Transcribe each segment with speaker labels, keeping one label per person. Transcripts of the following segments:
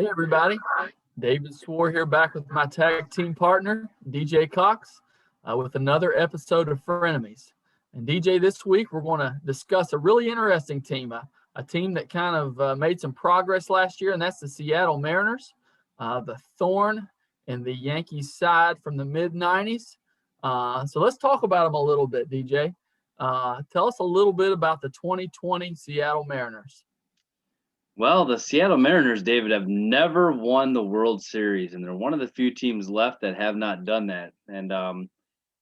Speaker 1: Hey, everybody. David Swor here, back with my tag team partner, DJ Cox, with another episode of Frenemies. And DJ, this week we're going to discuss a really interesting team, a team that kind of made some progress last year, and that's the Seattle Mariners, the thorn in the Yankees side from the mid-'90s. So let's talk about them a little bit, DJ. Tell us a little bit about the 2020 Seattle Mariners.
Speaker 2: Well, the Seattle Mariners, David, have never won the World Series, and they're one of the few teams left that have not done that. And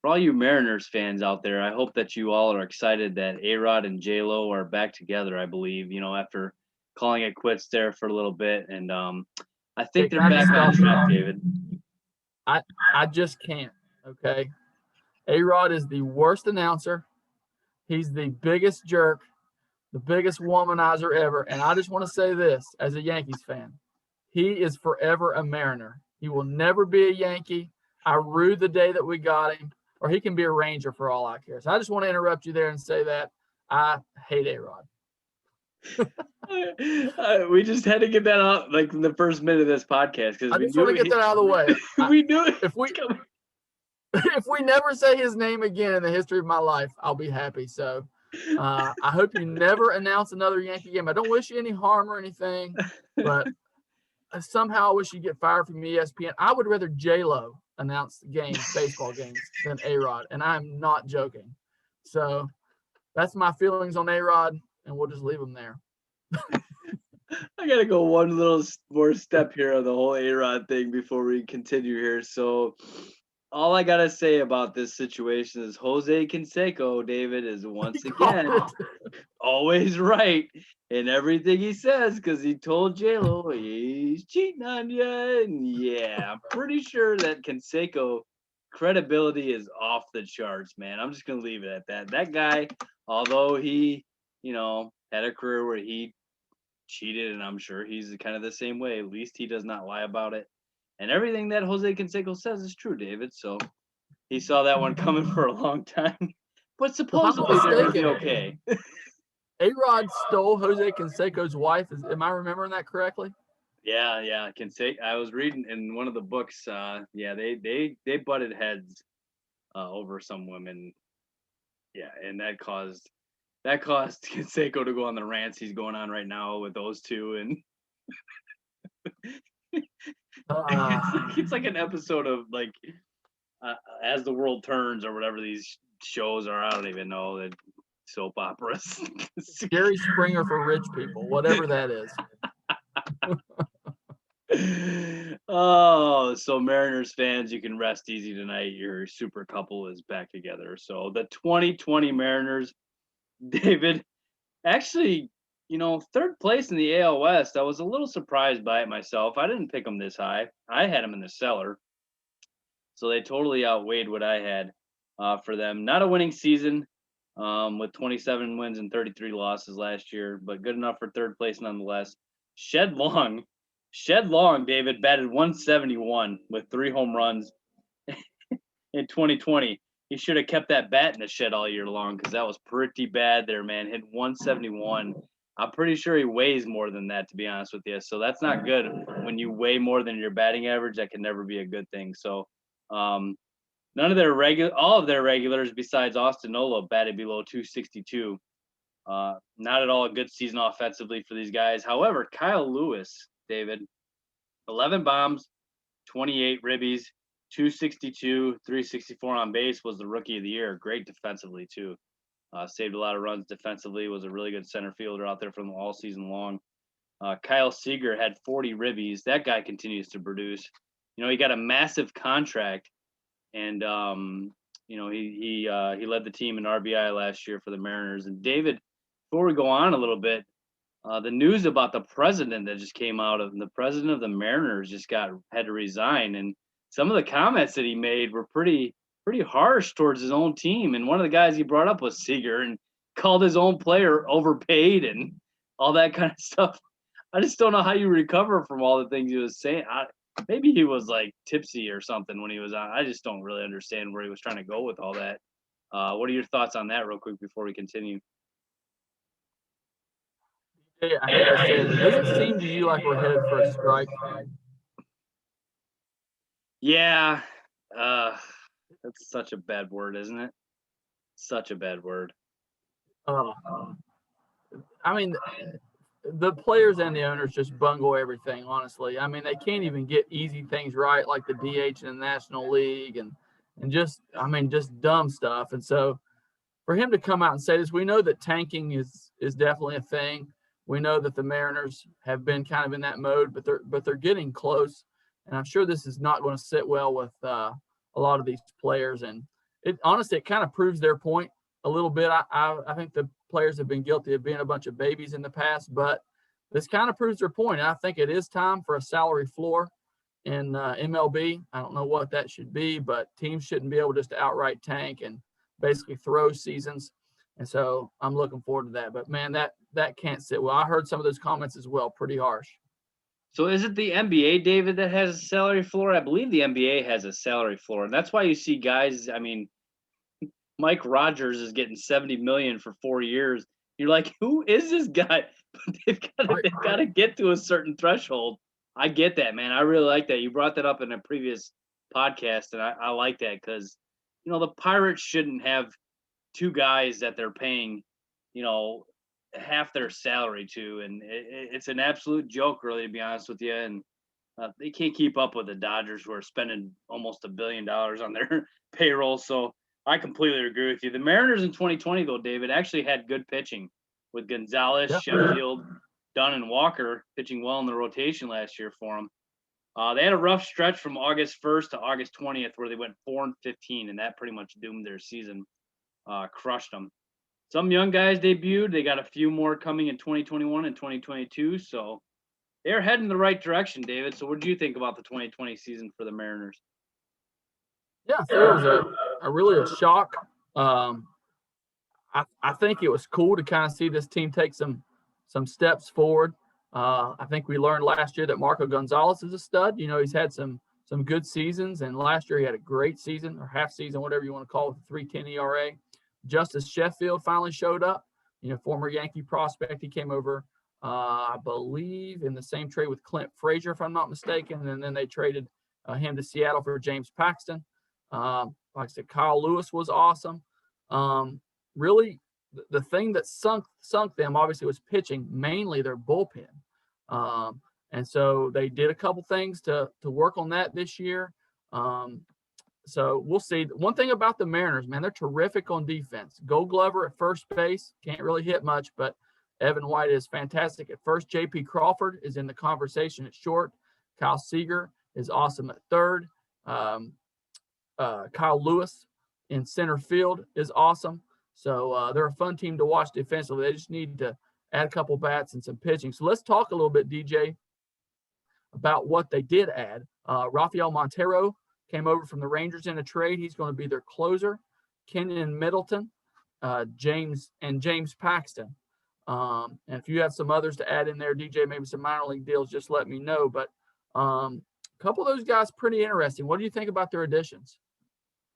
Speaker 2: for all you Mariners fans out there, I hope that you all are excited that A-Rod and J-Lo are back together, I believe, after calling it quits there for a little bit. And I think they're back on track, David.
Speaker 1: I just can't, okay? A-Rod is the worst announcer. He's the biggest jerk, the biggest womanizer ever. And I just want to say this as a Yankees fan. He is forever a Mariner. He will never be a Yankee. I rue the day that we got him, or he can be a Ranger for all I care. So I just want to interrupt you there and say that I hate A-Rod.
Speaker 2: We just had to get that out like in the first minute of this podcast because
Speaker 1: I just want to get that out of the way.
Speaker 2: We knew it.
Speaker 1: If we never say his name again in the history of my life, I'll be happy. So I hope you never announce another Yankee game. I don't wish you any harm or anything, but somehow I wish you get fired from ESPN. I would rather J-Lo announce games, baseball games, than A-Rod, and I'm not joking. So that's my feelings on A-Rod, and we'll just leave them there.
Speaker 2: I got to go one little more step here on the whole A-Rod thing before we continue here. So all I got to say about this situation is Jose Canseco, David, is once again always right in everything he says because he told J-Lo he's cheating on you. And yeah, I'm pretty sure that Canseco credibility is off the charts, man. I'm just going to leave it at that. That guy, although he, had a career where he cheated, and I'm sure he's kind of the same way, at least he does not lie about it. And everything that Jose Canseco says is true, David. So he saw that one coming for a long time. But supposedly they're going to be okay.
Speaker 1: A-Rod stole Jose Canseco's wife. Am I remembering that correctly?
Speaker 2: Yeah. Canseco. I was reading in one of the books. They butted heads over some women. Yeah, and that caused Canseco to go on the rants he's going on right now with those two. And it's like an episode of like As the World Turns or whatever these shows are. I don't even know, that soap operas.
Speaker 1: Jerry Springer for rich people, whatever that is.
Speaker 2: Oh, so Mariners fans, you can rest easy tonight. Your super couple is back together. So the 2020 Mariners, David, actually, third place in the AL West. I was a little surprised by it myself. I didn't pick them this high. I had them in the cellar. So they totally outweighed what I had for them. Not a winning season with 27 wins and 33 losses last year, but good enough for third place nonetheless. Shed Long, David, batted 171 with 3 home runs in 2020. He should have kept that bat in the shed all year long because that was pretty bad there, man. Hit 171. I'm pretty sure he weighs more than that, to be honest with you. So that's not good. When you weigh more than your batting average, that can never be a good thing. So all of their regulars besides Austin Nola batted below 262. Not at all a good season offensively for these guys. However, Kyle Lewis, David, 11 bombs, 28 ribbies, 262, 364 on base, was the rookie of the year. Great defensively too. Saved a lot of runs defensively, was a really good center fielder out there from all season long. Kyle Seager had 40 ribbies. That guy continues to produce. He got a massive contract, and he led the team in RBI last year for the Mariners. And David, before we go on a little bit, the news about the president that just came out of the president of the Mariners just had to resign, and some of the comments that he made were pretty harsh towards his own team. And one of the guys he brought up was Seager and called his own player overpaid and all that kind of stuff. I just don't know how you recover from all the things he was saying. Maybe he was like tipsy or something when he was on. I just don't really understand where he was trying to go with all that. What are your thoughts on that real quick before we continue?
Speaker 1: Yeah, I hate to say it, but does it seem to you like we're headed for a strike?
Speaker 2: Yeah, uh, that's such a bad word, isn't it? Such a bad word.
Speaker 1: Uh, I mean, the players and the owners just bungle everything, honestly. I mean, they can't even get easy things right like the DH in the National League and just dumb stuff. And so for him to come out and say this, we know that tanking is definitely a thing. We know that the Mariners have been kind of in that mode, but they're getting close. And I'm sure this is not going to sit well with a lot of these players. And it honestly, it kind of proves their point a little bit. I think the players have been guilty of being a bunch of babies in the past, but this kind of proves their point. And I think it is time for a salary floor in MLB. I don't know what that should be, but teams shouldn't be able just to outright tank and basically throw seasons. And so I'm looking forward to that. But man, that can't sit well. I heard some of those comments as well, pretty harsh.
Speaker 2: So is it the NBA, David, that has a salary floor? I believe the NBA has a salary floor, and that's why you see guys. I mean, Mike Rogers is getting $70 million for 4 years. You're like, who is this guy? But they've got to get to a certain threshold. I get that, man. I really like that. You brought that up in a previous podcast, and I like that because the Pirates shouldn't have two guys that they're paying, half their salary to, and it's an absolute joke, really, to be honest with you. And they can't keep up with the Dodgers, who are spending almost $1 billion on their payroll. So I completely agree with you. The Mariners in 2020, though, David, actually had good pitching with Gonzalez, Sheffield, Dunn, and Walker pitching well in the rotation last year for them. They had a rough stretch from August 1st to August 20th where they went 4-15, and that pretty much doomed their season, crushed them. Some young guys debuted. They got a few more coming in 2021 and 2022, so they're heading the right direction, David. So what do you think about the 2020 season for the Mariners?
Speaker 1: Yeah, I think it was a really a shock. I think it was cool to kind of see this team take some steps forward. I think we learned last year that Marco Gonzalez is a stud. He's had some good seasons, and last year he had a great season or half season, whatever you want to call it, with a 3.10 ERA. Justice Sheffield finally showed up. Former Yankee prospect. He came over, I believe, in the same trade with Clint Frazier, if I'm not mistaken, and then they traded him to Seattle for James Paxton. Like I said, Kyle Lewis was awesome. Really, the thing that sunk them obviously was pitching, mainly their bullpen. And so they did a couple things to work on that this year. So we'll see. One thing about the Mariners, man, they're terrific on defense. Gold Glover at first base, can't really hit much, but Evan White is fantastic at first. J.P. Crawford is in the conversation at short. Kyle Seager is awesome at third. Kyle Lewis in center field is awesome. So they're a fun team to watch defensively. They just need to add a couple bats and some pitching. So let's talk a little bit, DJ, about what they did add. Rafael Montero came over from the Rangers in a trade. He's going to be their closer. Kenyon Middleton, James Paxton. And if you have some others to add in there, DJ, maybe some minor league deals, just let me know. But a couple of those guys pretty interesting. What do you think about their additions?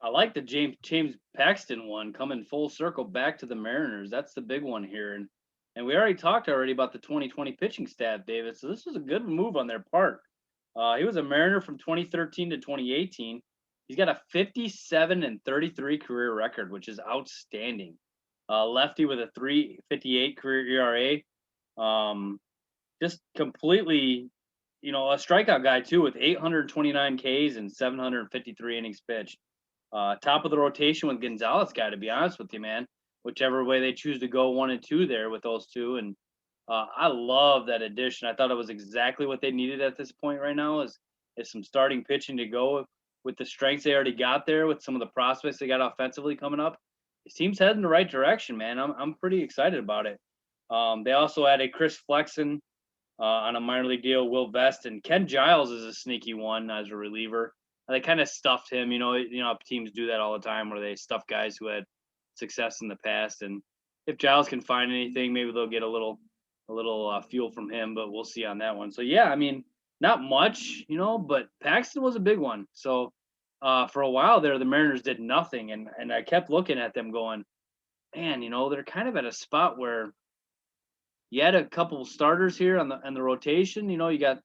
Speaker 2: I like the James Paxton one coming full circle back to the Mariners. That's the big one here. And we already talked about the 2020 pitching staff, David. So this was a good move on their part. He was a Mariner from 2013 to 2018. He's got a 57-33 career record, which is outstanding. Lefty with a 3.58 career ERA. Just completely, a strikeout guy too, with 829 Ks and 753 innings pitched. Top of the rotation with Gonzalez guy, to be honest with you, man. Whichever way they choose to go 1 and 2 there with those two. And I love that addition. I thought it was exactly what they needed at this point right now is some starting pitching to go with the strengths they already got there with some of the prospects they got offensively coming up. This team's heading the right direction, man. I'm pretty excited about it. They also added Chris Flexen on a minor league deal, Will Vest, and Ken Giles is a sneaky one as a reliever. They kind of stuffed him, teams do that all the time where they stuff guys who had success in the past. And if Giles can find anything, maybe they'll get a little fuel from him, but we'll see on that one. So yeah, I mean, not much, but Paxton was a big one. So for a while there, the Mariners did nothing. And I kept looking at them going, man, they're kind of at a spot where you had a couple starters here on the rotation. You got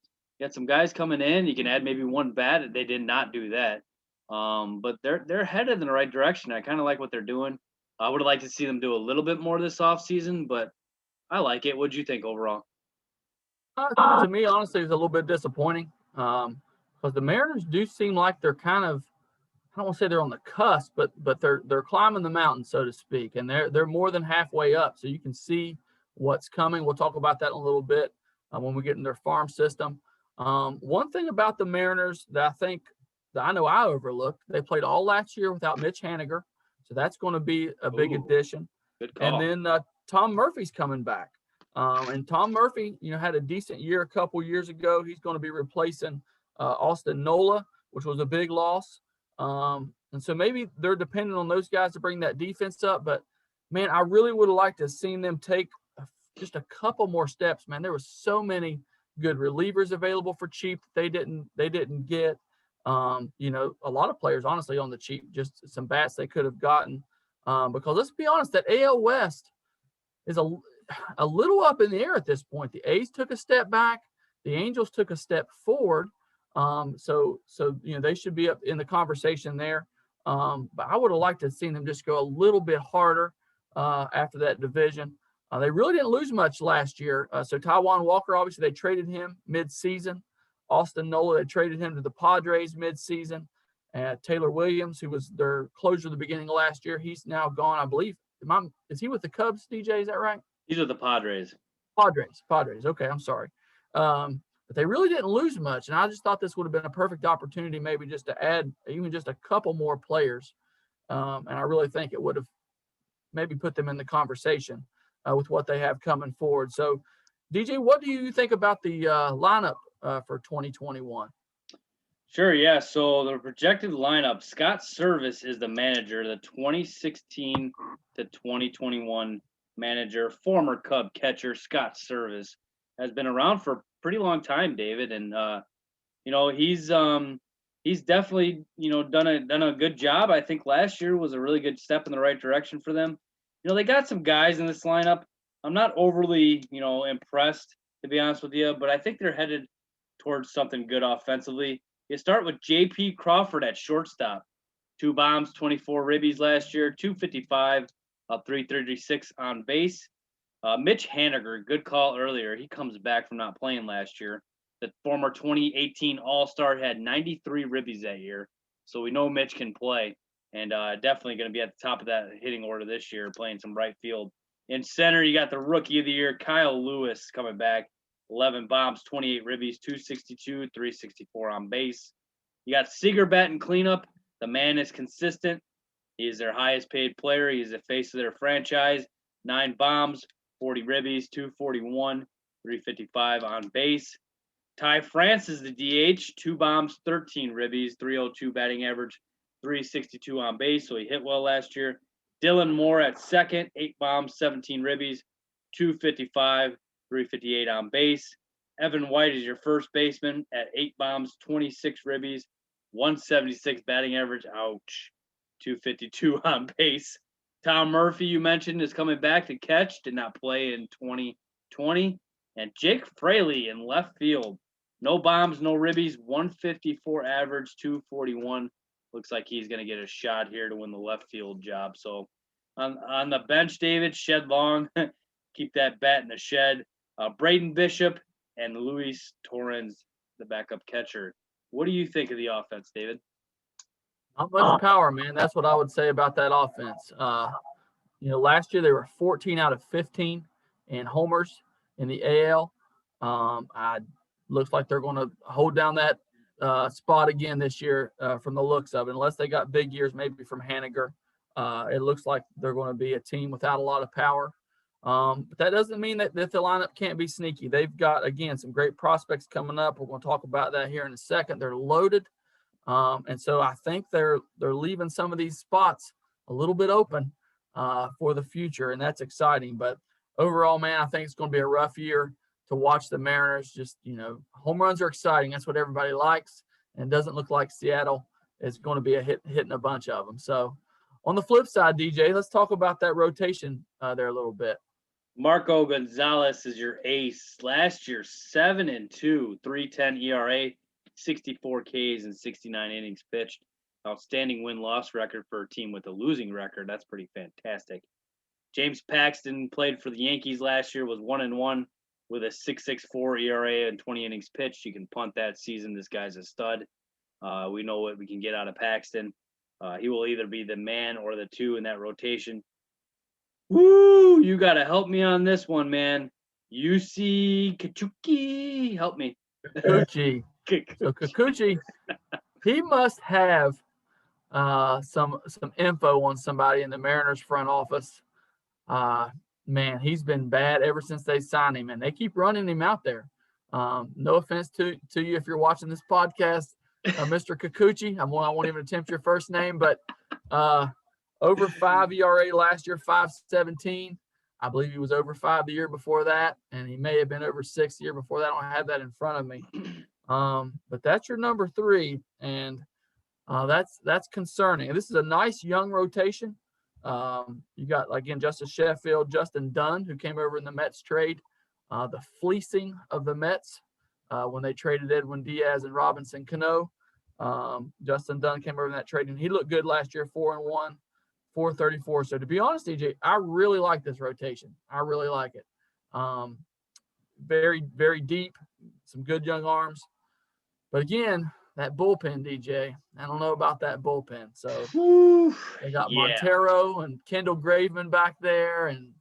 Speaker 2: some guys coming in. You can add maybe one bat. They did not do that. But they're headed in the right direction. I kind of like what they're doing. I would like to see them do a little bit more this offseason, but I like it. What'd you think overall?
Speaker 1: To me, honestly, it's a little bit disappointing because the Mariners do seem like they're kind of, I don't want to say they're on the cusp, but they're climbing the mountain, so to speak, and they're more than halfway up. So you can see what's coming. We'll talk about that in a little bit when we get in their farm system. One thing about the Mariners that I know I overlooked, they played all last year without Mitch Haniger, so that's going to be a big addition.
Speaker 2: Good call.
Speaker 1: And then Tom Murphy's coming back. And Tom Murphy, had a decent year a couple years ago. He's going to be replacing Austin Nola, which was a big loss. And so maybe they're dependent on those guys to bring that defense up. But, man, I really would have liked to have seen them take just a couple more steps, man. There was so many good relievers available for cheap that they didn't get. A lot of players, honestly, on the cheap, just some bats they could have gotten. Because let's be honest, that AL West is a little up in the air at this point. The A's took a step back. The Angels took a step forward. So they should be up in the conversation there. But I would have liked to have seen them just go a little bit harder after that division. They really didn't lose much last year. So Taiwan Walker, obviously, they traded him mid-season. Austin Nola, they traded him to the Padres mid-season. Taylor Williams, who was their closer at the beginning of last year, he's now gone, I believe. Is he with the Cubs, DJ? Is that right?
Speaker 2: He's with the Padres.
Speaker 1: Padres. Okay, I'm sorry. But they really didn't lose much, and I just thought this would have been a perfect opportunity maybe just to add even just a couple more players. And I really think it would have maybe put them in the conversation with what they have coming forward. So, DJ, what do you think about the lineup for 2021?
Speaker 2: Sure, yeah. So the projected lineup, Scott Service is the manager, the 2016 to 2021 manager, former Cub catcher Scott Service has been around for a pretty long time, David, and he's definitely done a good job. I think last year was a really good step in the right direction for them. They got some guys in this lineup. I'm not overly impressed, to be honest with you, but I think they're headed towards something good offensively. You start with J.P. Crawford at shortstop. 2 bombs, 24 ribbies last year, 255, 336 on base. Mitch Haniger, good call earlier. He comes back from not playing last year. The former 2018 All-Star had 93 ribbies that year. So we know Mitch can play, and definitely going to be at the top of that hitting order this year, playing some right field. In center, you got the Rookie of the Year, Kyle Lewis, coming back. 11 bombs, 28 ribbies, 262, 364 on base. You got Seager batting cleanup. The man is consistent. He is their highest paid player. He is the face of their franchise. 9 bombs, 40 ribbies, 241, 355 on base. Ty France is the DH. 2 bombs, 13 ribbies, 302 batting average, 362 on base. So he hit well last year. Dylan Moore at second. 8 bombs, 17 ribbies, 255. 358 on base. Evan White is your first baseman at 8 bombs, 26 ribbies, 176 batting average. Ouch. 252 on base. Tom Murphy, you mentioned, is coming back to catch. Did not play in 2020. And Jake Fraley in left field. No bombs, no ribbies, 154 average, 241. Looks like he's going to get a shot here to win the left field job. So on the bench, David, Shed Long. Keep that bat in the shed. Braden Bishop and Luis Torrens, the backup catcher. What do you think of the offense, David?
Speaker 1: Not much power, man. That's what I would say about that offense. Last year they were 14 out of 15 in homers in the AL. Looks like they're going to hold down that spot again this year from the looks of it, unless they got big years maybe from Haniger. It looks like they're going to be a team without a lot of power. But that doesn't mean that the lineup can't be sneaky. They've got, again, some great prospects coming up. We're going to talk about that here in a second. They're loaded. And so I think they're leaving some of these spots a little bit open for the future, and that's exciting. But overall, man, I think it's going to be a rough year to watch the Mariners. Just, home runs are exciting. That's what everybody likes. And it doesn't look like Seattle is going to be hitting a bunch of them. So on the flip side, DJ, let's talk about that rotation there a little bit.
Speaker 2: Marco Gonzalez is your ace. Last year, 7-2, 3.10 ERA, 64 Ks and 69 innings pitched. Outstanding win-loss record for a team with a losing record. That's pretty fantastic. James Paxton played for the Yankees last year, was 1-1 with a 6.64 ERA and 20 innings pitched. You can punt that season. This guy's a stud. We know what we can get out of Paxton. He will either be the man or the two in that rotation. Woo! You got to help me on this one, man. UC Kachuki, help me.
Speaker 1: Kikuchi. So Kikuchi, he must have some info on somebody in the Mariners front office. Man, he's been bad ever since they signed him, and they keep running him out there. No offense to you if you're watching this podcast, Mr. Kikuchi. I won't even attempt your first name, but over 5 ERA last year, 5.17. I believe he was over 5 the year before that, and he may have been over 6 the year before that. I don't have that in front of me. But that's your number 3, and that's concerning. This is a nice young rotation. You got, again, Justice Sheffield, Justin Dunn, who came over in the Mets trade, the fleecing of the Mets when they traded Edwin Diaz and Robinson Cano. Justin Dunn came over in that trade, and he looked good last year, 4-1, 4.34. So to be honest, DJ, I really like this rotation. I really like it. Very, very deep, some good young arms. But again, that bullpen, DJ, I don't know about that bullpen. So they got Montero and Kendall Graveman back there and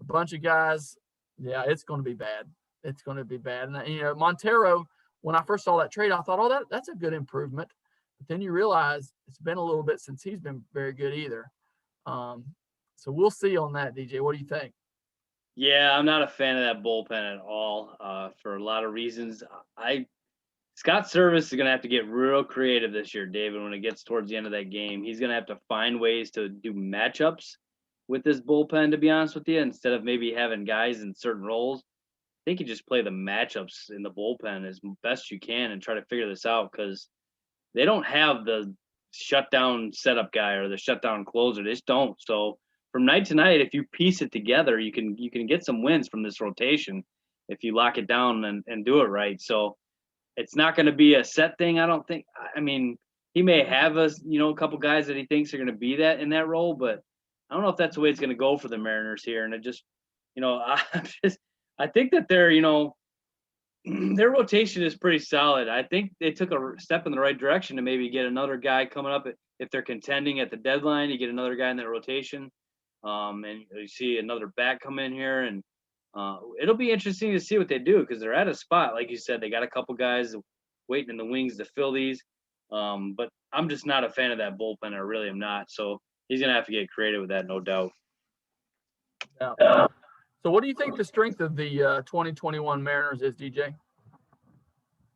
Speaker 1: a bunch of guys. Yeah, it's going to be bad. It's going to be bad. And, Montero, when I first saw that trade, I thought, oh, that's a good improvement. But then you realize it's been a little bit since he's been very good either. So we'll see on that, DJ. What do you think?
Speaker 2: Yeah, I'm not a fan of that bullpen at all for a lot of reasons. Scott Service is going to have to get real creative this year, David, when it gets towards the end of that game. He's going to have to find ways to do matchups with this bullpen, to be honest with you, instead of maybe having guys in certain roles. I think you just play the matchups in the bullpen as best you can and try to figure this out, because they don't have the shutdown setup guy or the shutdown closer. They just don't. So from night to night, if you piece it together, you can get some wins from this rotation if you lock it down and do it right. So it's not going to be a set thing, I don't think. I mean, he may have a couple guys that he thinks are going to be that in that role, but I don't know if that's the way it's going to go for the Mariners here. And it just, I think that they're, their rotation is pretty solid. I think they took a step in the right direction to maybe get another guy coming up if they're contending at the deadline. You get another guy in that rotation, and you see another bat come in here, and it'll be interesting to see what they do, because they're at a spot, like you said, they got a couple guys waiting in the wings to fill these. But I'm just not a fan of that bullpen. I really am not. So he's gonna have to get creative with that, no doubt.
Speaker 1: Yeah. So what do you think the strength of the 2021 Mariners is, DJ?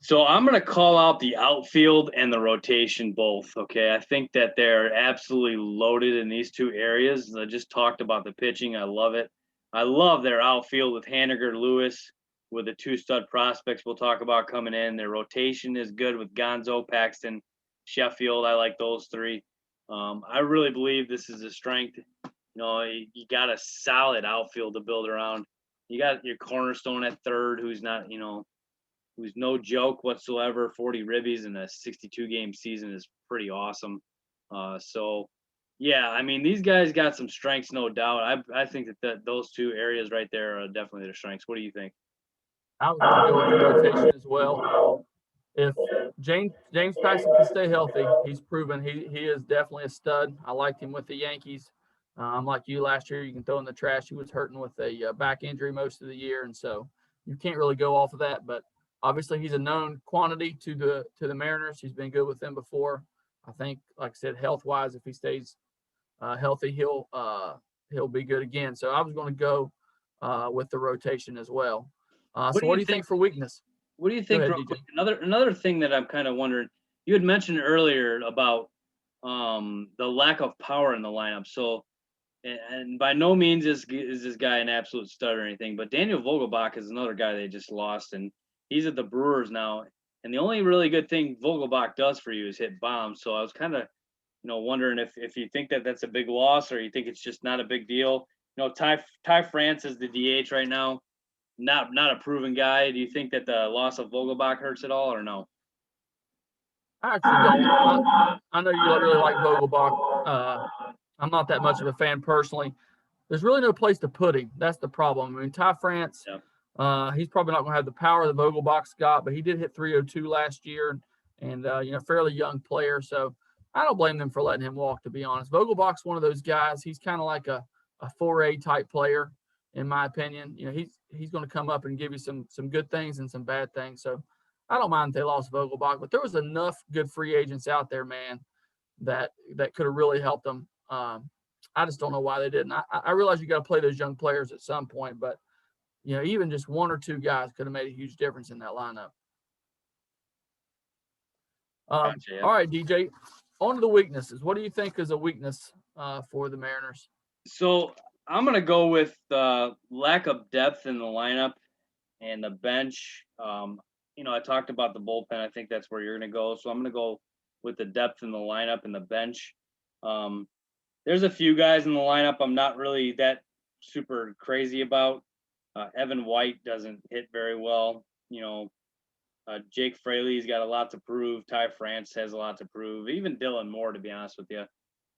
Speaker 2: So I'm going to call out the outfield and the rotation both, okay? I think that they're absolutely loaded in these two areas. I just talked about the pitching. I love it. I love their outfield with Haniger, Lewis, with the two stud prospects we'll talk about coming in. Their rotation is good with Gonzo, Paxton, Sheffield. I like those three. I really believe this is a strength. You got a solid outfield to build around. You got your cornerstone at third, who's not, who's no joke whatsoever. 40 ribbies in a 62-game season is pretty awesome. Yeah, I mean, these guys got some strengths, no doubt. I think that those two areas right there are definitely their strengths. What do you think?
Speaker 1: I was going to go with the rotation as well. If James Paxton can stay healthy, he's proven he is definitely a stud. I liked him with the Yankees. Like you last year, you can throw in the trash. He was hurting with a back injury most of the year, and so you can't really go off of that. But obviously, he's a known quantity to the Mariners. He's been good with them before. I think, like I said, health-wise, if he stays healthy, he'll be good again. So I was going to go with the rotation as well. So what do you think for weakness?
Speaker 2: What do you think?
Speaker 1: Ahead,
Speaker 2: real quick, another thing that I'm kind of wondering. You had mentioned earlier about the lack of power in the lineup. So, and by no means is this guy an absolute stud or anything, but Daniel Vogelbach is another guy they just lost, and he's at the Brewers now. And the only really good thing Vogelbach does for you is hit bombs. So I was kind of, wondering if you think that that's a big loss, or you think it's just not a big deal. Ty France is the DH right now. Not a proven guy. Do you think that the loss of Vogelbach hurts at all, or no?
Speaker 1: I actually don't. I know you really like Vogelbach. I'm not that much of a fan personally. There's really no place to put him. That's the problem. I mean, Ty France, he's probably not going to have the power that Vogelbach's got, but he did hit 302 last year, and fairly young player. So I don't blame them for letting him walk, to be honest. Vogelbach's one of those guys. He's kind of like a 4A type player, in my opinion. He's going to come up and give you some good things and some bad things. So I don't mind if they lost Vogelbach, but there was enough good free agents out there, man, that could have really helped them. I just don't know why they didn't. I realize you got to play those young players at some point, but even just one or two guys could have made a huge difference in that lineup.
Speaker 2: Gotcha, yeah.
Speaker 1: All right, DJ, on to the weaknesses. What do you think is a weakness for the Mariners?
Speaker 2: So I'm going to go with lack of depth in the lineup and the bench. I talked about the bullpen. I think that's where you're going to go. So I'm going to go with the depth in the lineup and the bench. There's a few guys in the lineup I'm not really that super crazy about. Evan White doesn't hit very well. Jake Fraley's got a lot to prove. Ty France has a lot to prove. Even Dylan Moore, to be honest with you.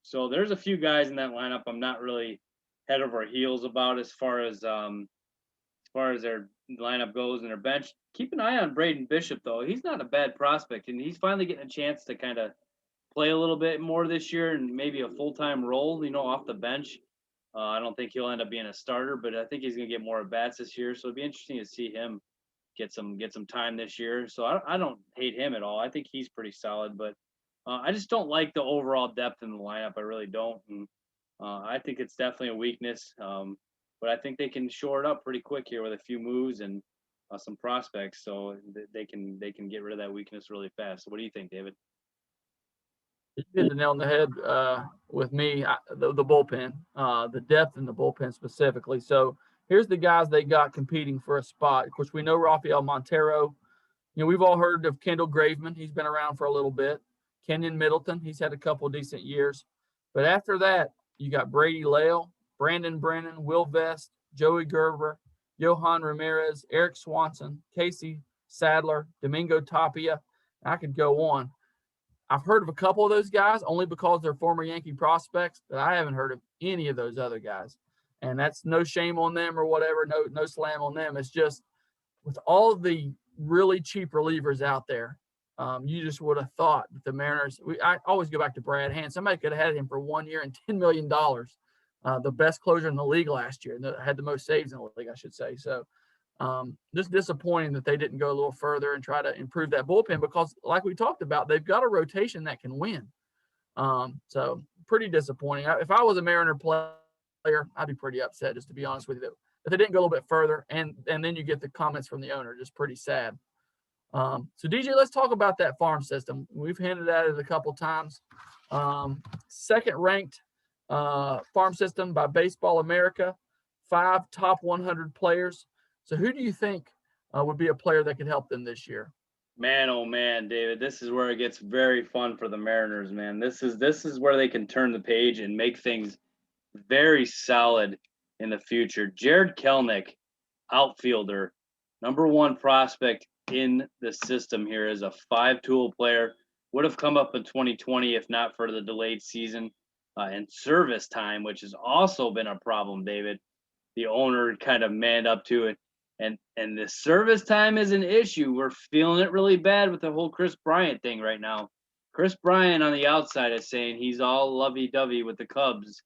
Speaker 2: So there's a few guys in that lineup I'm not really head over heels about as far as their lineup goes and their bench. Keep an eye on Braden Bishop, though. He's not a bad prospect, and he's finally getting a chance to kind of play a little bit more this year and maybe a full-time role, off the bench. I don't think he'll end up being a starter, but I think he's going to get more at-bats this year. So it'd be interesting to see him get some time this year. So I don't hate him at all. I think he's pretty solid, but I just don't like the overall depth in the lineup. I really don't. And I think it's definitely a weakness. But I think they can shore it up pretty quick here with a few moves and some prospects, so they can get rid of that weakness really fast. So what do you think, David?
Speaker 1: You hit the nail on the head with me, the bullpen, the depth in the bullpen specifically. So here's the guys they got competing for a spot. Of course, we know Rafael Montero. We've all heard of Kendall Graveman. He's been around for a little bit. Kenyon Middleton, he's had a couple of decent years. But after that, you got Brady Lale, Brandon Brennan, Will Vest, Joey Gerber, Johan Ramirez, Eric Swanson, Casey Sadler, Domingo Tapia. I could go on. I've heard of a couple of those guys only because they're former Yankee prospects, but I haven't heard of any of those other guys. And that's no shame on them or whatever, no slam on them. It's just with all the really cheap relievers out there, you just would have thought that the Mariners – I always go back to Brad Hand. Somebody could have had him for 1 year and $10 million, the best closer in the league last year, and had the most saves in the league, I should say. So just disappointing that they didn't go a little further and try to improve that bullpen because, like we talked about, they've got a rotation that can win. So pretty disappointing. If I was a Mariner player, I'd be pretty upset, just to be honest with you, that they didn't go a little bit further. And then you get the comments from the owner, just pretty sad. So DJ, let's talk about that farm system. We've hinted at it a couple times. Second ranked farm system by Baseball America, 5 top 100 players. So who do you think would be a player that could help them this year?
Speaker 2: Man, oh man, David, this is where it gets very fun for the Mariners, man. This is where they can turn the page and make things very solid in the future. Jared Kellnick, outfielder, #1 prospect in the system here, is a 5-tool player. Would have come up in 2020 if not for the delayed season and service time, which has also been a problem, David. The owner kind of manned up to it. And the service time is an issue. We're feeling it really bad with the whole Chris Bryant thing right now. Chris Bryant on the outside is saying he's all lovey-dovey with the Cubs.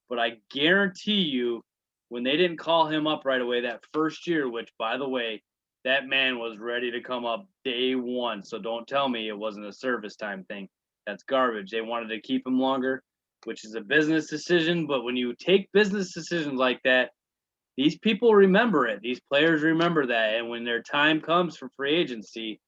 Speaker 2: But I guarantee you, when they didn't call him up right away that first year, which, by the way, that man was ready to come up day one. So don't tell me it wasn't a service time thing. That's garbage. They wanted to keep him longer, which is a business decision. But when you take business decisions like that, these people remember it. These players remember that. And when their time comes for free agency,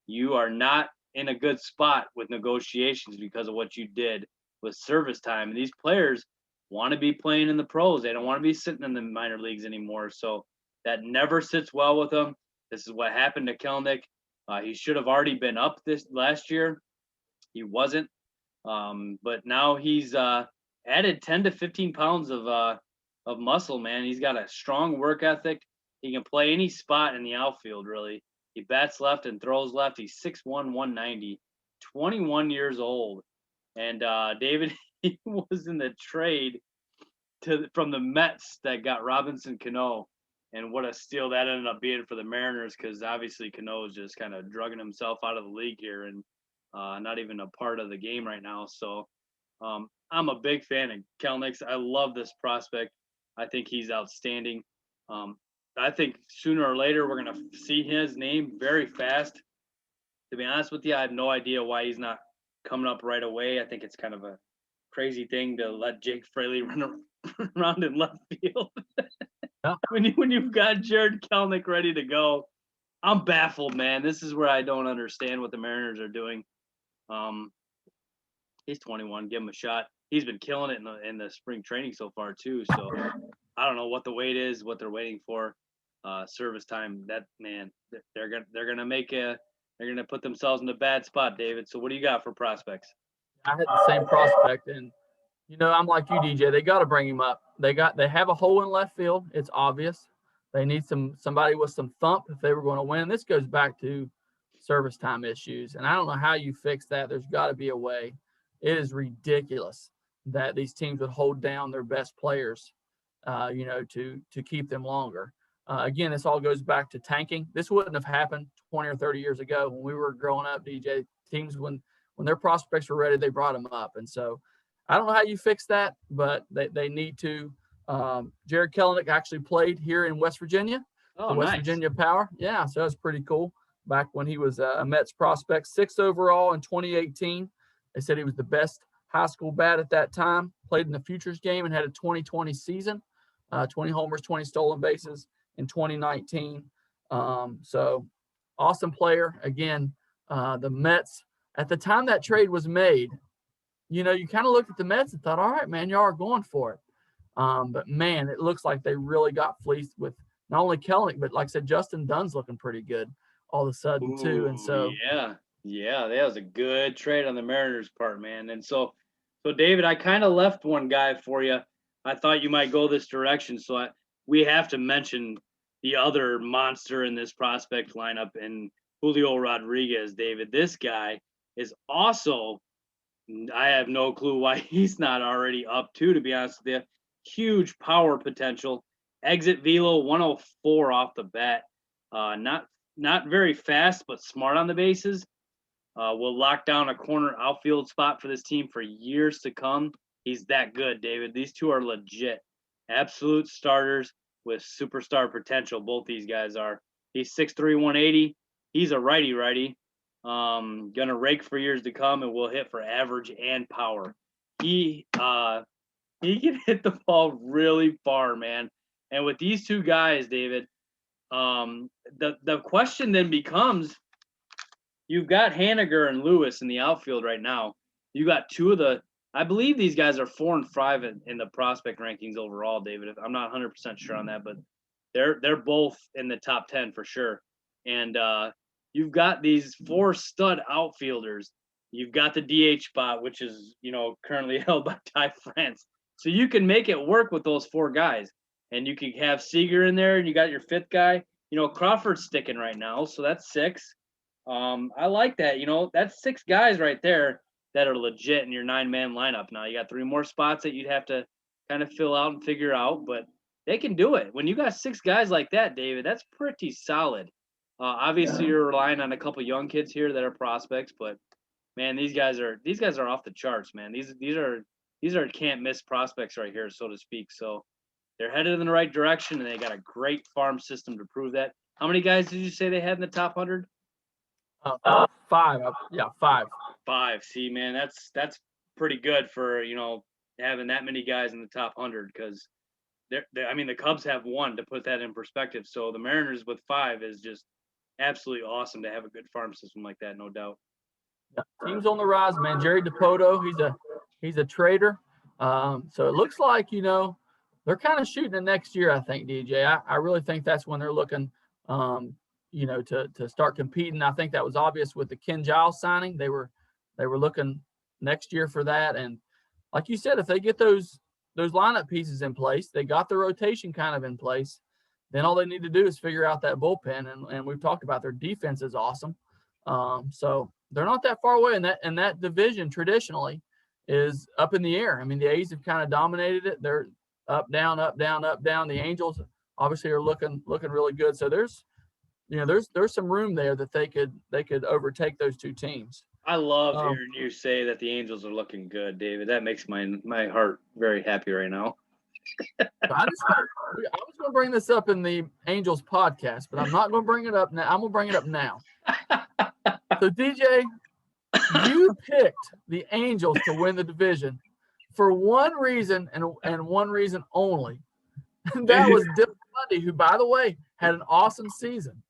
Speaker 2: you are not in a good spot with negotiations because of what you did with service time. And these players want to be playing in the pros. They don't want to be sitting in the minor leagues anymore. So that never sits well with them. This is what happened to Kellenick. He should have already been up this last year. He wasn't. But now he's added 10 to 15 pounds of of muscle, man. He's got a strong work ethic. He can play any spot in the outfield, really. He bats left and throws left. He's 6'1", 190, 21 years old. And David, he was in the trade from the Mets that got Robinson Cano. And what a steal that ended up being for the Mariners, because obviously Cano is just kind of drugging himself out of the league here and not even a part of the game right now. So I'm a big fan of Kellenick. I love this prospect. I think he's outstanding. I think sooner or later we're going to see his name very fast. To be honest with you, I have no idea why he's not coming up right away. I think it's kind of a crazy thing to let Jake Fraley run around in left field.
Speaker 1: Yeah.
Speaker 2: When you've got Jared Kelnick ready to go, I'm baffled, man. This is where I don't understand what the Mariners are doing. He's 21. Give him a shot. He's been killing it in the spring training so far too. So I don't know what the wait is, what they're waiting for. Service time. That man, they're gonna put themselves in a bad spot, David. So what do you got for prospects?
Speaker 1: I had the same prospect, and I'm like you, DJ. They got to bring him up. They have a hole in left field. It's obvious. They need somebody with some thump if they were going to win. This goes back to service time issues, and I don't know how you fix that. There's got to be a way. It is ridiculous that these teams would hold down their best players, to keep them longer. Again, this all goes back to tanking. This wouldn't have happened 20 or 30 years ago when we were growing up, DJ. Teams, when their prospects were ready, they brought them up. And so I don't know how you fix that, but they need to. Jared Kellenick actually played here in West Virginia,
Speaker 2: Oh,
Speaker 1: the West
Speaker 2: nice.
Speaker 1: Virginia Power. Yeah, so that's pretty cool. Back when he was a Mets prospect, 6th overall in 2018. They said he was the best high school bat at that time, played in the Futures game and had a 2020 season, 20 homers, 20 stolen bases in 2019. So awesome player. Again, the Mets, at the time that trade was made, you kind of looked at the Mets and thought, all right, man, y'all are going for it. But, man, it looks like they really got fleeced with not only Kelnick, but like I said, Justin Dunn's looking pretty good all of a sudden too. And so
Speaker 2: yeah, that was a good trade on the Mariners' part, man. And so David, I kind of left one guy for you. I thought you might go this direction, so we have to mention the other monster in this prospect lineup, and Julio Rodriguez, David. This guy is also, I have no clue why he's not already up too, to be honest with you. Huge power potential. Exit velo 104 off the bat. Not very fast, but smart on the bases. Will lock down a corner outfield spot for this team for years to come. He's that good, David. These two are legit. Absolute starters with superstar potential. Both these guys are. He's 6'3", 180. He's a righty. Gonna rake for years to come and will hit for average and power. He can hit the ball really far, man. And with these two guys, David, the question then becomes, you've got Haniger and Lewis in the outfield right now. You got two of the, I believe these guys are 4 and 5 in the prospect rankings overall, David. I'm not 100% sure on that, but they're both in the top 10 for sure. And you've got these 4 stud outfielders. You've got the DH spot, which is, currently held by Ty France. So you can make it work with those 4 guys. And you can have Seager in there, and you got your 5th guy. Crawford's sticking right now, so that's 6. I like that. That's 6 guys right there that are legit in your 9-man lineup. Now you got 3 more spots that you'd have to kind of fill out and figure out, but they can do it. When you got 6 guys like that, David, that's pretty solid. Obviously you're relying on a couple young kids here that are prospects, but man, these guys are off the charts, man. These are can't miss prospects right here, so to speak. So they're headed in the right direction, and they got a great farm system to prove that. How many guys did you say they had in the top 100?
Speaker 1: 5. Yeah, 5.
Speaker 2: 5. See, man, that's pretty good for having that many guys in the top 100, because the Cubs have 1, to put that in perspective. So the Mariners with 5 is just absolutely awesome to have a good farm system like that, no doubt.
Speaker 1: Yeah, team's on the rise, man. Jerry DePoto, he's a trader. So it looks like they're kind of shooting it next year, I think, DJ. I really think that's when they're looking. To start competing. I think that was obvious with the Ken Giles signing. They were looking next year for that. And like you said, if they get those those lineup pieces in place. They got the rotation kind of in place. Then all they need to do is figure out that bullpen, and we've talked about their defense is awesome. So they're not that far away, and that division traditionally is up in the air. I mean, the A's have kind of dominated it. They're up, down, up, down, up, down. The Angels obviously are looking really good. So there's some room there that they could overtake those two teams.
Speaker 2: I love hearing you say that the Angels are looking good, David. That makes my heart very happy right now.
Speaker 1: I was going to bring this up in the Angels podcast, but I'm not going to bring it up now. I'm going to bring it up now. So, DJ, you picked the Angels to win the division for one reason and one reason only. And that was Dylan Bundy, who, by the way, had an awesome season.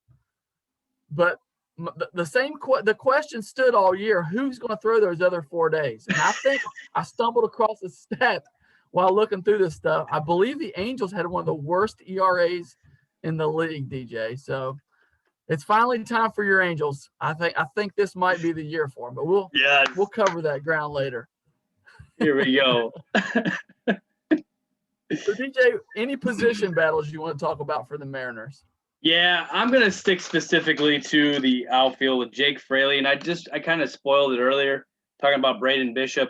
Speaker 1: But the question stood all year: who's going to throw those other 4 days? And I think I stumbled across a stat while looking through this stuff. I believe the Angels had one of the worst ERAs in the league, DJ. So it's finally time for your Angels. I think this might be the year for them, but we'll cover that ground later.
Speaker 2: Here we go.
Speaker 1: So DJ, any position battles you want to talk about for the Mariners?
Speaker 2: Yeah, I'm going to stick specifically to the outfield with Jake Fraley, and I kind of spoiled it earlier talking about Braden Bishop.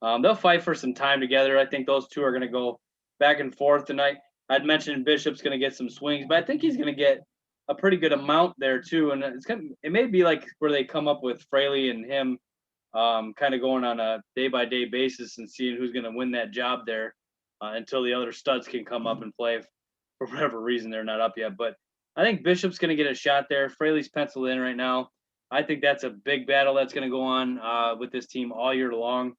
Speaker 2: They'll fight for some time together. I think those two are going to go back and forth tonight. I'd mentioned Bishop's going to get some swings, but I think he's going to get a pretty good amount there too. And it may be like where they come up with Fraley and him kind of going on a day-by-day basis and seeing who's going to win that job there until the other studs can come up and play. For whatever reason, they're not up yet. But I think Bishop's going to get a shot there. Fraley's penciled in right now. I think that's a big battle that's going to go on with this team all year long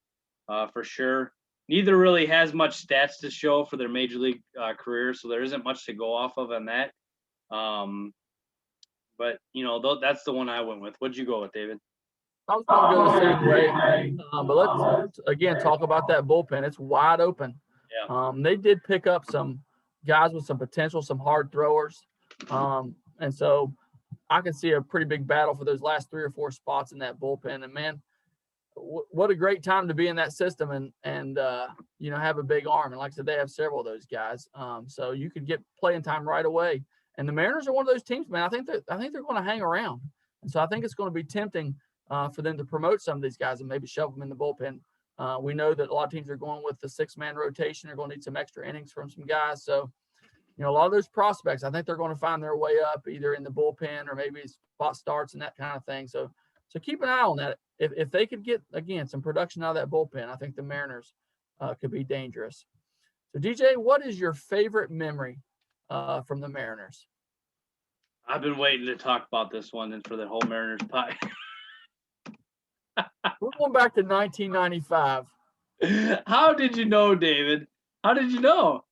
Speaker 2: for sure. Neither really has much stats to show for their major league career, so there isn't much to go off of on that. But, that's the one I went with. What'd you go with, David?
Speaker 1: I was going to go the same way. But let's, again, talk about that bullpen. It's wide open.
Speaker 2: Yeah.
Speaker 1: They did pick up some guys with some potential, some hard throwers. And so I can see a pretty big battle for those last 3 or 4 spots in that bullpen. And, man, what a great time to be in that system and have a big arm. And like I said, they have several of those guys. So you could get playing time right away. And the Mariners are one of those teams, man. I think they're going to hang around. And so I think it's going to be tempting for them to promote some of these guys and maybe shove them in the bullpen. We know that a lot of teams are going with the 6-man rotation. They're going to need some extra innings from some guys. So, a lot of those prospects, I think they're going to find their way up either in the bullpen or maybe spot starts and that kind of thing. So keep an eye on that. If they could get, again, some production out of that bullpen, I think the Mariners could be dangerous. So, DJ, what is your favorite memory from the Mariners?
Speaker 2: I've been waiting to talk about this one and for the whole Mariners pie.
Speaker 1: We're going back to 1995.
Speaker 2: How did you know, David? How did you know?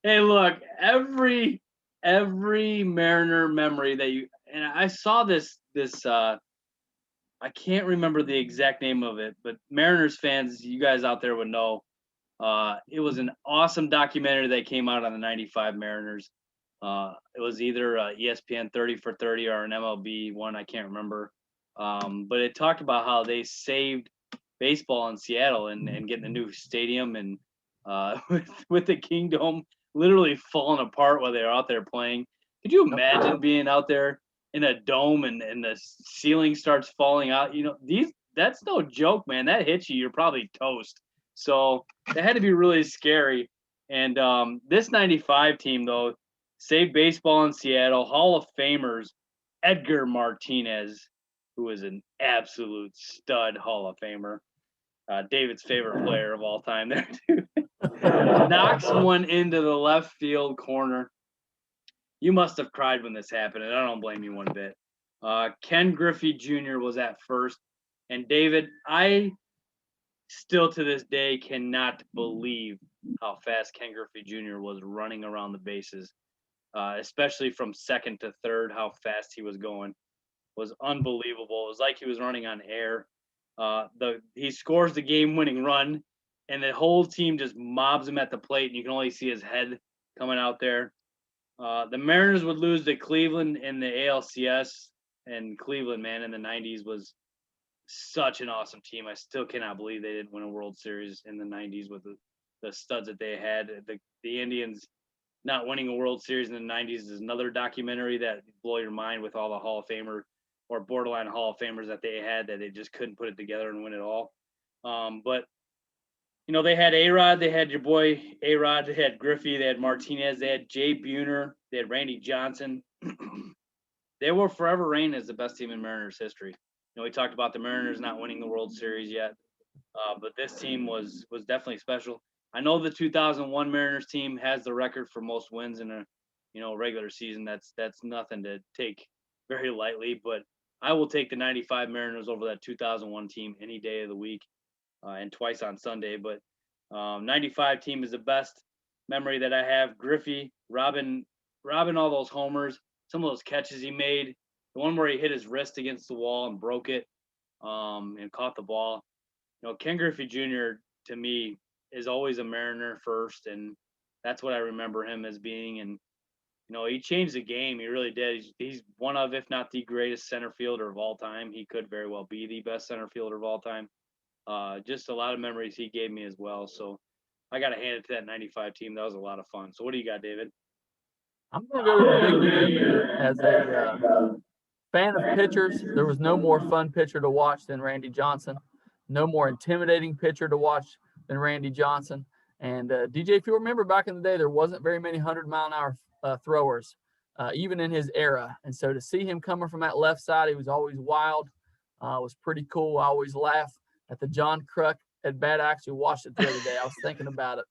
Speaker 2: Hey, look, every Mariner memory that you and I saw this I can't remember the exact name of it, but Mariners fans, you guys out there would know. It was an awesome documentary that came out on the 95 Mariners. It was either ESPN 30 for 30 or an MLB one, I can't remember. But it talked about how they saved baseball in Seattle and getting a new stadium and with the Kingdome literally falling apart while they were out there playing. Could you imagine being out there in a dome and the ceiling starts falling out? That's no joke, man. That hits you, you're probably toast. So that had to be really scary. And this 95 team, though, saved baseball in Seattle. Hall of Famers, Edgar Martinez, who is an absolute stud Hall of Famer. David's favorite player of all time there, too. Knocks one into the left field corner. You must have cried when this happened, and I don't blame you one bit. Ken Griffey Jr. was at first. And, David, I still to this day cannot believe how fast Ken Griffey Jr. was running around the bases, especially from second to third, how fast he was going was unbelievable. It was like he was running on air. He scores the game-winning run, and the whole team just mobs him at the plate, and you can only see his head coming out there. The Mariners would lose to Cleveland in the ALCS, and Cleveland, man, in the 90s was such an awesome team. I still cannot believe they didn't win a World Series in the 90s with the studs that they had. The Indians not winning a World Series in the 90s is another documentary that blow your mind with all the Hall of Famer or borderline Hall of Famers that they had that they just couldn't put it together and win it all. But they had A-Rod, they had your boy A-Rod, they had Griffey, they had Martinez, they had Jay Buhner, they had Randy Johnson. They will forever reign as the best team in Mariners history. We talked about the Mariners not winning the World Series yet, but this team was definitely special. I know the 2001 Mariners team has the record for most wins in a regular season. That's nothing to take very lightly, but I will take the 95 Mariners over that 2001 team any day of the week, and twice on Sunday. But 95 team is the best memory that I have. Griffey, robbing all those homers, some of those catches he made, the one where he hit his wrist against the wall and broke it, and caught the ball. Ken Griffey Jr. to me is always a Mariner first, and that's what I remember him as being. And he changed the game. He really did. He's one of, if not the greatest center fielder of all time. He could very well be the best center fielder of all time. Just a lot of memories he gave me as well. So I got to hand it to that 95 team. That was a lot of fun. So what do you got, David?
Speaker 1: I'm going to go with the big man here. As a fan of pitchers, there was no more fun pitcher to watch than Randy Johnson. No more intimidating pitcher to watch than Randy Johnson. And DJ, if you remember back in the day, there wasn't very many 100-mile-an-hour throwers, even in his era. And so to see him coming from that left side, he was always wild. Was pretty cool. I always laugh at the John Kruk at bat. I actually watched it the other day. I was thinking about it.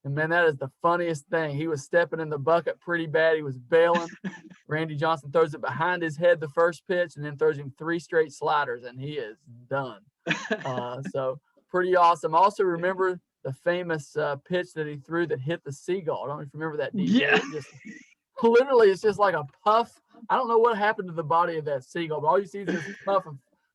Speaker 1: And, man, that is the funniest thing. He was stepping in the bucket pretty bad. He was bailing. Randy Johnson throws it behind his head the first pitch and then throws him 3 straight sliders, and he is done. So pretty awesome. I also remember the famous pitch that he threw that hit the seagull. I don't know if you remember that, DJ.
Speaker 2: Yeah.
Speaker 1: Literally, it's just like a puff. I don't know what happened to the body of that seagull, but all you see is this puff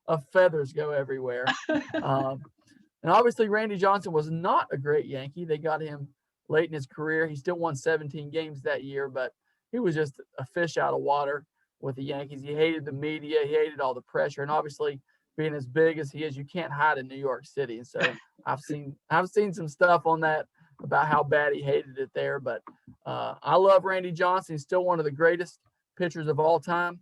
Speaker 1: of feathers go everywhere. And obviously, Randy Johnson was not a great Yankee. They got him late in his career. He still won 17 games that year, but he was just a fish out of water with the Yankees. He hated the media. He hated all the pressure. And obviously, being as big as he is, you can't hide in New York City. And so I've seen some stuff on that about how bad he hated it there. But I love Randy Johnson. He's still one of the greatest pitchers of all time.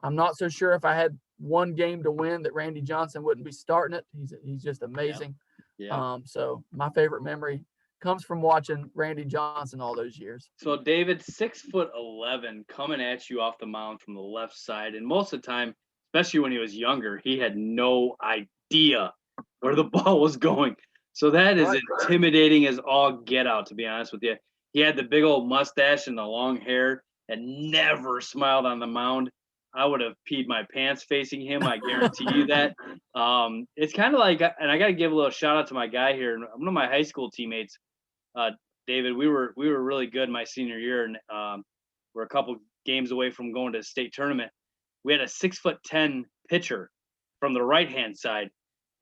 Speaker 1: I'm not so sure if I had one game to win that Randy Johnson wouldn't be starting it. He's just amazing.
Speaker 2: Yeah.
Speaker 1: So my favorite memory comes from watching Randy Johnson all those years.
Speaker 2: So David, 6'11", coming at you off the mound from the left side, and most of the time, especially when he was younger, he had no idea where the ball was going. So that is intimidating as all get out, to be honest with you. He had the big old mustache and the long hair and never smiled on the mound. I would have peed my pants facing him. I guarantee you that. It's kind of like, and I got to give a little shout out to my guy here. One of my high school teammates, David, we were really good my senior year, and we're a couple games away from going to the state tournament. We had a 6'10" pitcher from the right-hand side.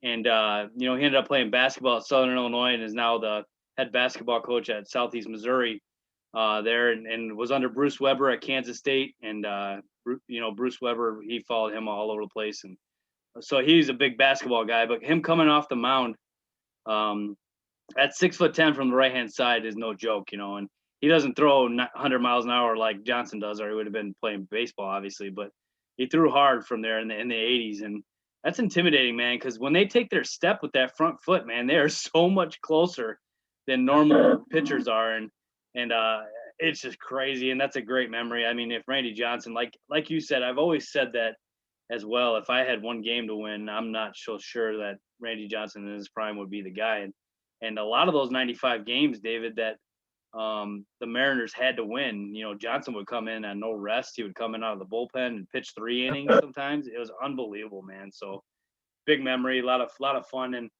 Speaker 2: And, he ended up playing basketball at Southern Illinois and is now the head basketball coach at Southeast Missouri there, and was under Bruce Weber at Kansas State. And, Bruce Weber, he followed him all over the place. And so he's a big basketball guy. But him coming off the mound at 6'10" from the right-hand side is no joke, and he doesn't throw 100 miles an hour like Johnson does, or he would have been playing baseball, obviously. But he threw hard from there in the 80s. And that's intimidating, man, because when they take their step with that front foot, man, they are so much closer than normal pitchers are. And it's just crazy. And that's a great memory. I mean, if Randy Johnson, like you said, I've always said that as well. If I had one game to win, I'm not so sure that Randy Johnson in his prime would be the guy. And a lot of those 95 games, David, that the Mariners had to win, Johnson would come in on no rest. He would come in out of the bullpen and pitch 3 innings sometimes. It was unbelievable, man. So big memory, a lot of fun. And,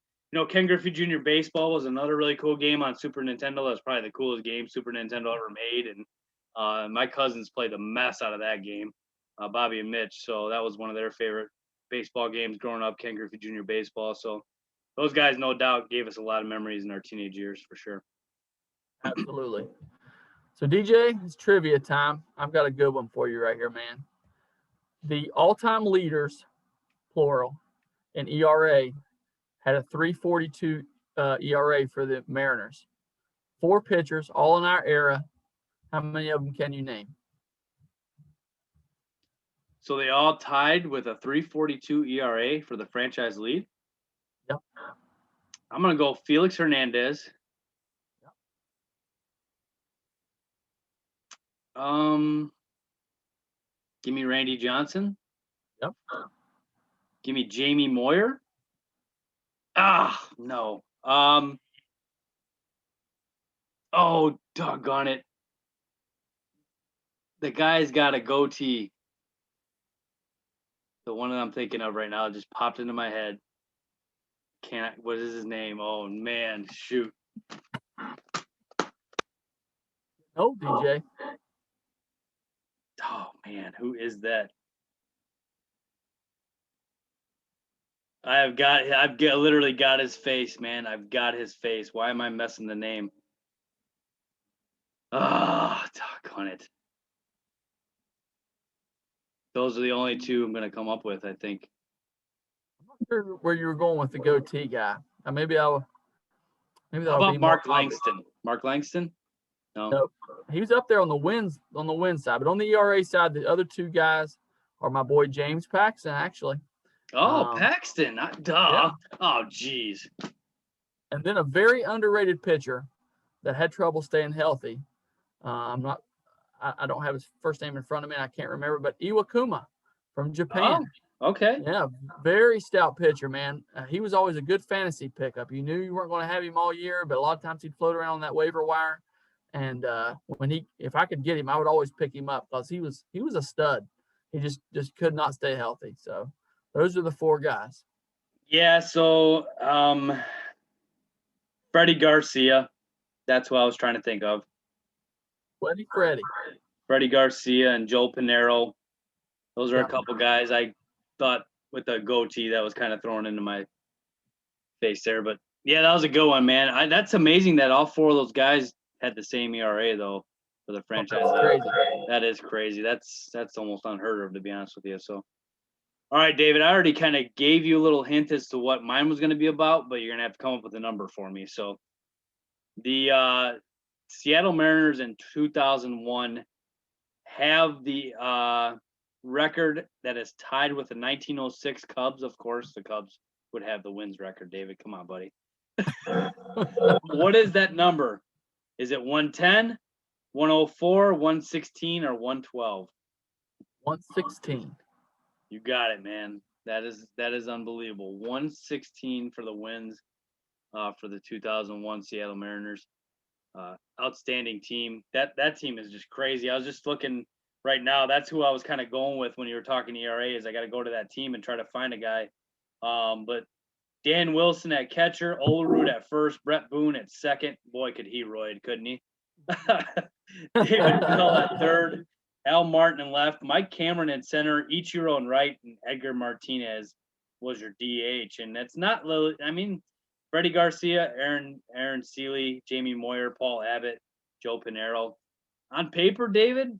Speaker 2: Ken Griffey Jr. baseball was another really cool game on Super Nintendo. That was probably the coolest game Super Nintendo ever made. And my cousins played the mess out of that game, Bobby and Mitch. So that was one of their favorite baseball games growing up, Ken Griffey Jr. baseball. So those guys, no doubt, gave us a lot of memories in our teenage years for sure.
Speaker 1: Absolutely. So, DJ, it's trivia time. I've got a good one for you right here, man. The all-time leaders, plural, in ERA had a 3.42 ERA for the Mariners. 4 pitchers, all in our era. How many of them can you name?
Speaker 2: So they all tied with a 3.42 ERA for the franchise lead?
Speaker 1: Yep.
Speaker 2: I'm going to go Felix Hernandez. Yep. Give me Randy Johnson.
Speaker 1: Yep.
Speaker 2: Give me Jamie Moyer. No. Oh, doggone it. The guy's got a goatee. The one that I'm thinking of right now just popped into my head. What is his name? Oh, man. Shoot.
Speaker 1: No, DJ.
Speaker 2: Oh, man. Who is that? I've literally got his face, man. I've got his face. Why am I messing the name? Doggone it. Those are the only two I'm going to come up with, I think.
Speaker 1: I'm not sure where you were going with the goatee guy. Maybe that'll
Speaker 2: How about
Speaker 1: be
Speaker 2: Mark
Speaker 1: more
Speaker 2: Langston? Mark Langston? No.
Speaker 1: Nope. He was up there on the win side, but on the ERA side, the other 2 guys are my boy James Paxton, actually.
Speaker 2: Oh, Paxton.
Speaker 1: Yeah.
Speaker 2: Oh, geez.
Speaker 1: And then a very underrated pitcher that had trouble staying healthy. I don't have his first name in front of me, and I can't remember, but Iwakuma from Japan.
Speaker 2: Oh, okay.
Speaker 1: Yeah, very stout pitcher, man. He was always a good fantasy pickup. You knew you weren't going to have him all year, but a lot of times he'd float around on that waiver wire. And if I could get him, I would always pick him up because he was a stud. He just could not stay healthy. So those are the 4 guys.
Speaker 2: Yeah. So Freddie Garcia, that's what I was trying to think of. Freddie Garcia and Joe Pinero. Those are a couple guys I thought with the goatee that was kind of thrown into my face there. But yeah, that was a good one, man. That's amazing that all 4 of those guys had the same ERA though for the franchise.
Speaker 1: That's crazy.
Speaker 2: That is crazy. That's almost unheard of, to be honest with you. So, all right, David, I already kind of gave you a little hint as to what mine was going to be about, but you're going to have to come up with a number for me. So the Seattle Mariners in 2001 have the record that is tied with the 1906 Cubs. Of course, the Cubs would have the wins record, David. Come on, buddy. What is that number? Is it 110, 104, 116, or 112?
Speaker 1: 116.
Speaker 2: You got it, man. That is unbelievable. 116 for the wins for the 2001 Seattle Mariners. Outstanding team. That team is just crazy. I was just looking right now. That's who I was kind of going with when you were talking ERA. Is I got to go to that team and try to find a guy. But Dan Wilson at catcher, Olerud at first, Brett Boone at second. Boy, could he roid, couldn't he? David Bell at third, Al Martin in left, Mike Cameron in center, Ichiro in right, and Edgar Martinez was your DH. And that's not – I mean, Freddie Garcia, Aaron Seeley, Jamie Moyer, Paul Abbott, Joe Pinero. On paper, David,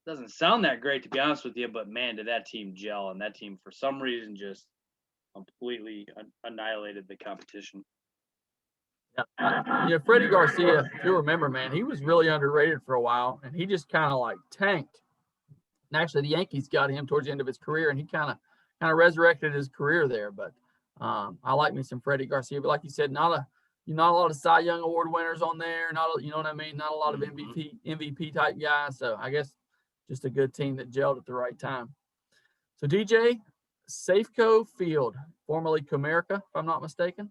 Speaker 2: doesn't sound that great, to be honest with you, but, man, did that team gel. And that team, for some reason, just – completely annihilated the competition.
Speaker 1: Yeah, Freddie Garcia, if you remember, man, he was really underrated for a while, and he just kind of like tanked. And actually, the Yankees got him towards the end of his career, and he kind of resurrected his career there. But I like me some Freddie Garcia. But like you said, not a lot of Cy Young Award winners on there. You know what I mean? Not a lot of MVP type guys. So I guess just a good team that gelled at the right time. So DJ. Safeco Field, formerly Comerica, if I'm not mistaken.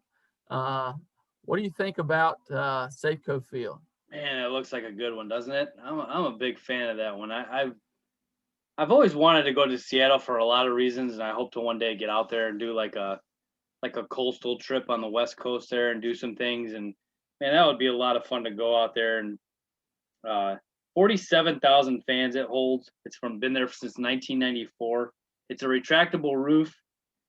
Speaker 1: What do you think about Safeco Field?
Speaker 2: Man, it looks like a good one, doesn't it? I'm a big fan of that one. I've always wanted to go to Seattle for a lot of reasons, and I hope to one day get out there and do like a coastal trip on the West Coast there and do some things. And man, that would be a lot of fun to go out there. And 47,000 fans it holds. It's been there since 1994. It's a retractable roof.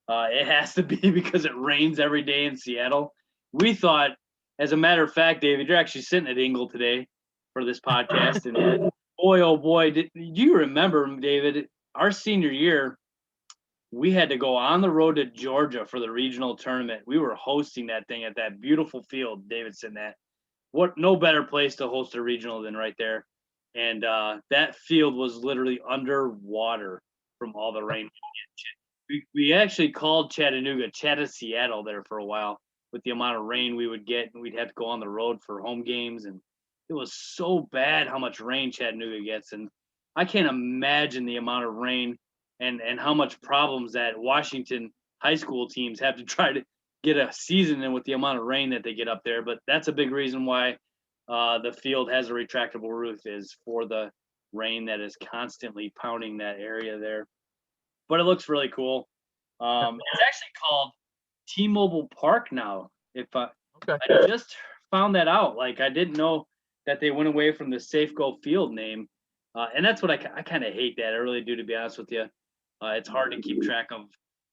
Speaker 2: It has to be because it rains every day in Seattle. We thought, as a matter of fact, David, you're actually sitting at Ingle today for this podcast. And boy, oh boy, do you remember, David, our senior year, we had to go on the road to Georgia for the regional tournament. We were hosting that thing at that beautiful field Davidson at. No better place to host a regional than right there. And that field was literally underwater from all the rain. We actually called Chattanooga Seattle there for a while with the amount of rain we would get, and we'd have to go on the road for home games. And it was so bad how much rain Chattanooga gets. And I can't imagine the amount of rain and how much problems that Washington high school teams have to try to get a season in with the amount of rain that they get up there. But that's a big reason why the field has a retractable roof, is for the rain that is constantly pounding that area there. But it looks really cool. It's actually called T-Mobile Park now. I just found that out. Like, I didn't know that they went away from the Safeco Field name. And that's what I kind of hate that. I really do, to be honest with you. It's hard to keep track of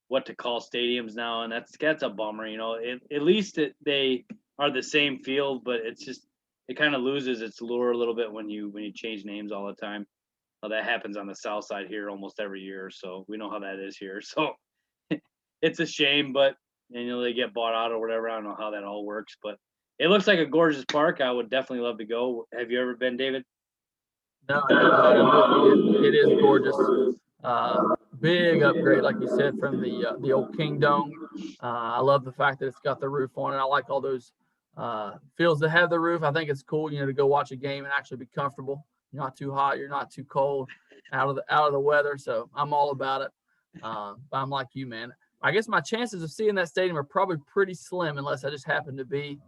Speaker 2: what to call stadiums now, and that's a bummer. You know, at least they are the same field, but it's just, it kind of loses its lure a little bit when you change names all the time. That happens on the south side here almost every year, so we know how that is here. So it's a shame, but they get bought out or whatever. I don't know how that all works, but it looks like a gorgeous park. I would definitely love to go. Have you ever been, David?
Speaker 1: No, it is gorgeous. Big upgrade, like you said, from the old King Dome. I love the fact that it's got the roof on it. I like all those fields that have the roof. I think it's cool, to go watch a game and actually be comfortable. You're not too hot, you're not too cold, out of the weather. So I'm all about it. But I'm like you, man. I guess my chances of seeing that stadium are probably pretty slim unless I just happen to be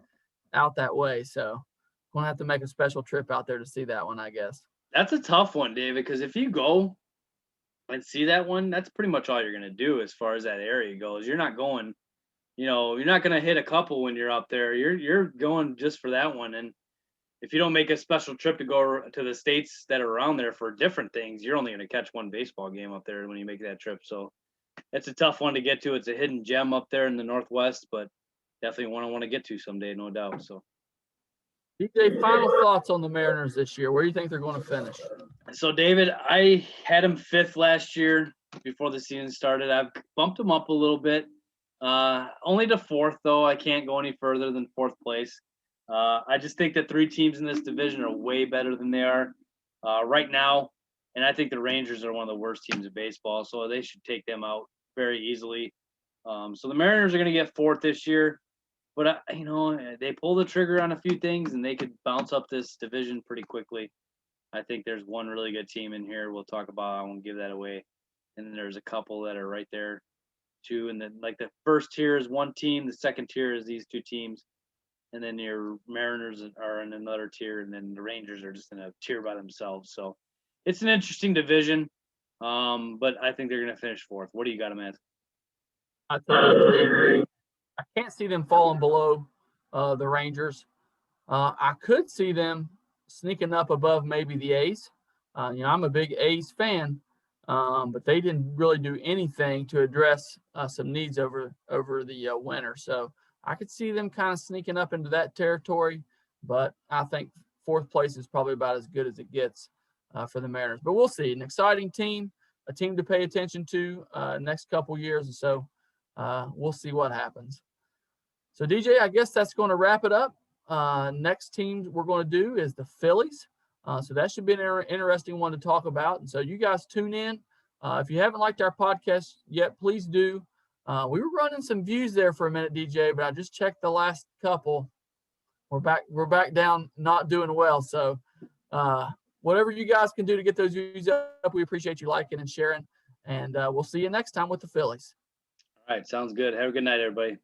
Speaker 1: out that way. So I'm gonna have to make a special trip out there to see that one, I guess.
Speaker 2: That's a tough one, David, because if you go and see that one, that's pretty much all you're going to do as far as that area goes. You're not going, you're not going to hit a couple when you're up there. You're going just for that one. And if you don't make a special trip to go to the states that are around there for different things, you're only going to catch one baseball game up there when you make that trip. So it's a tough one to get to. It's a hidden gem up there in the Northwest, but definitely one I want to get to someday, no doubt. So,
Speaker 1: DJ, final thoughts on the Mariners this year. Where do you think they're going to finish?
Speaker 2: So, David, I had them 5th last year before the season started. I've bumped them up a little bit. Only to 4th, though. I can't go any further than 4th place. I just think that 3 teams in this division are way better than they are right now. And I think the Rangers are one of the worst teams in baseball, so they should take them out very easily. So the Mariners are going to get 4th this year. But, they pull the trigger on a few things, and they could bounce up this division pretty quickly. I think there's one really good team in here we'll talk about. I won't give that away. And then there's a couple that are right there, too. And then, like, the first tier is one team. The second tier is these 2 teams. And then your Mariners are in another tier, and then the Rangers are just in a tier by themselves. So it's an interesting division, but I think they're going to finish 4th. What do you got them at?
Speaker 1: I totally agree. I can't see them falling below the Rangers. I could see them sneaking up above maybe the A's. I'm a big A's fan, but they didn't really do anything to address some needs over the winter. So I could see them kind of sneaking up into that territory, but I think 4th place is probably about as good as it gets for the Mariners. But we'll see. An exciting team, a team to pay attention to next couple years, and so we'll see what happens. So, DJ, I guess that's going to wrap it up. Next team we're going to do is the Phillies. So that should be an interesting one to talk about. And so you guys tune in. If you haven't liked our podcast yet, please do. We were running some views there for a minute, DJ, but I just checked the last couple. We're back down, not doing well. So whatever you guys can do to get those views up, we appreciate you liking and sharing. And we'll see you next time with the Phillies.
Speaker 2: All right, sounds good. Have a good night, everybody.